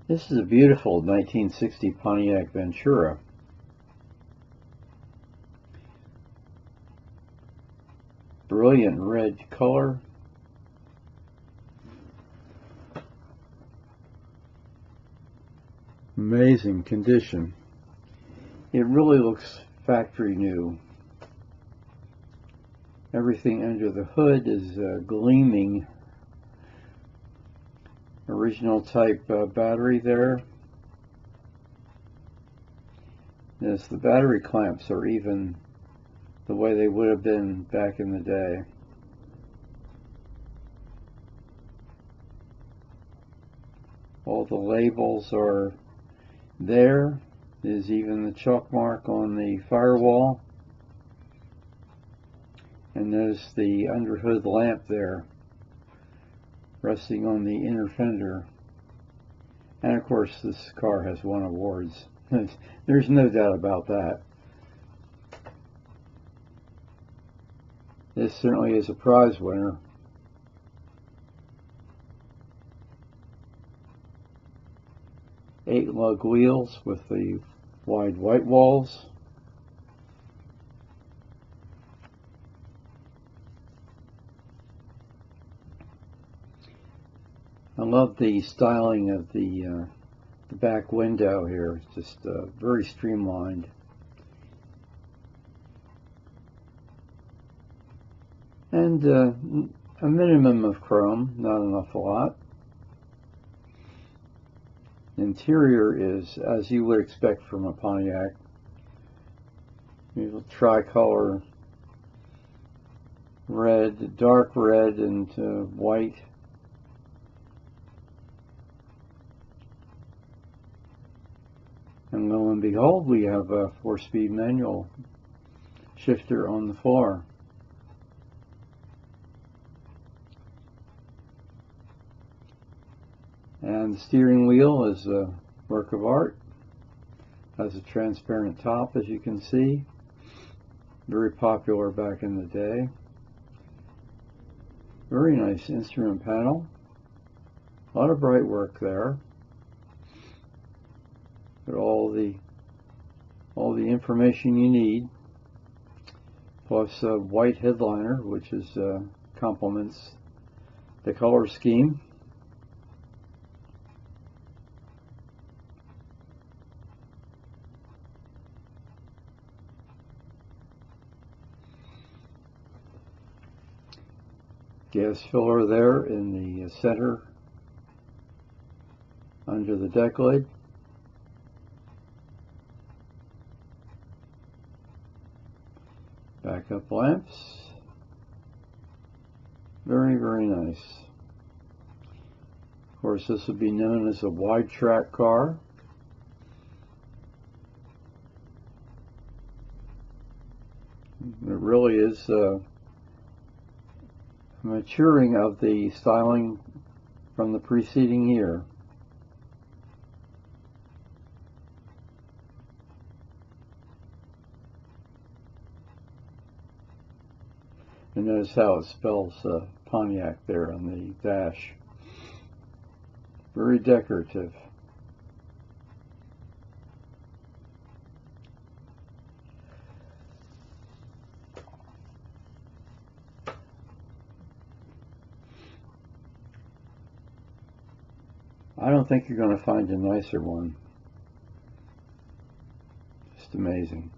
This is a beautiful 1960 Pontiac Ventura. Brilliant red color. Amazing condition. It really looks factory new. Everything under the hood is gleaming. Original type battery there. Yes, the battery clamps are even the way they would have been back in the day. All the labels are there. There's even the chalk mark on the firewall. And there's the underhood lamp there, resting on the inner fender. And of course this car has won awards. There's no doubt about that. This certainly is a prize winner. Eight lug wheels with the wide white walls. I love the styling of the back window here. It's just very streamlined. And a minimum of chrome, not an awful lot. Interior is as you would expect from a Pontiac. Tricolor red, dark red, and white. And lo and behold, we have a 4-speed manual shifter on the floor. And the steering wheel is a work of art. Has a transparent top, as you can see. Very popular back in the day. Very nice instrument panel. A lot of bright work there. But all the information you need, plus a white headliner, which is complements the color scheme. Gas filler there in the center under the deck lid. Backup lamps. Very, very nice. Of course, this would be known as a wide track car. It really is a maturing of the styling from the preceding year. And notice how it spells Pontiac there on the dash. Very decorative. I don't think you're going to find a nicer one. Just amazing.